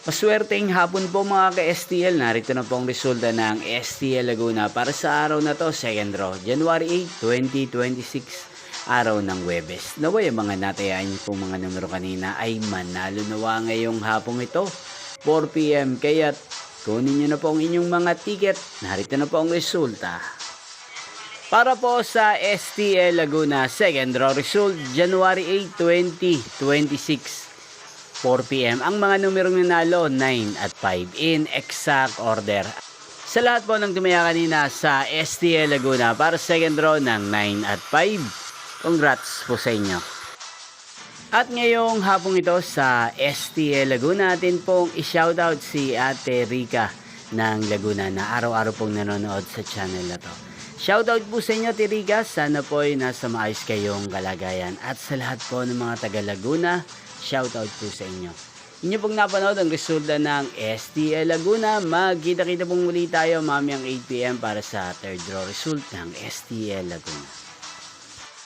Maswerteng hapon po mga ka-STL. Narito na po ang resulta ng STL Laguna para sa araw na to, second draw, January 8, 2026, araw ng Huwebes. Naway ang mga natayaan niyo pong mga numero kanina ay manalo nawa ngayong hapong ito, 4 PM. Kaya kunin niyo na po ang inyong mga ticket. Narito na po ang resulta. Para po sa STL Laguna, second draw result, January 8, 2026. 4 PM. Ang mga numerong nanalo, 9 at 5 in exact order. Sa lahat po ng tumaya kanina sa STL Laguna para second draw ng 9 at 5, congrats po sa inyo. At ngayong hapong ito sa STL Laguna, natin pong i-shoutout si Ate Rica ng Laguna na araw-araw pong nanonood sa channel na to. Shoutout po sa inyo, Ate Rica. Sana po ay nasa maayos kayong kalagayan. At sa lahat po ng mga taga Laguna, shoutout po sa inyo. Inyo pong napanood ang resulta ng STL Laguna. Magkita-kita pong muli tayo mamayang 8 PM para sa third draw result ng STL Laguna.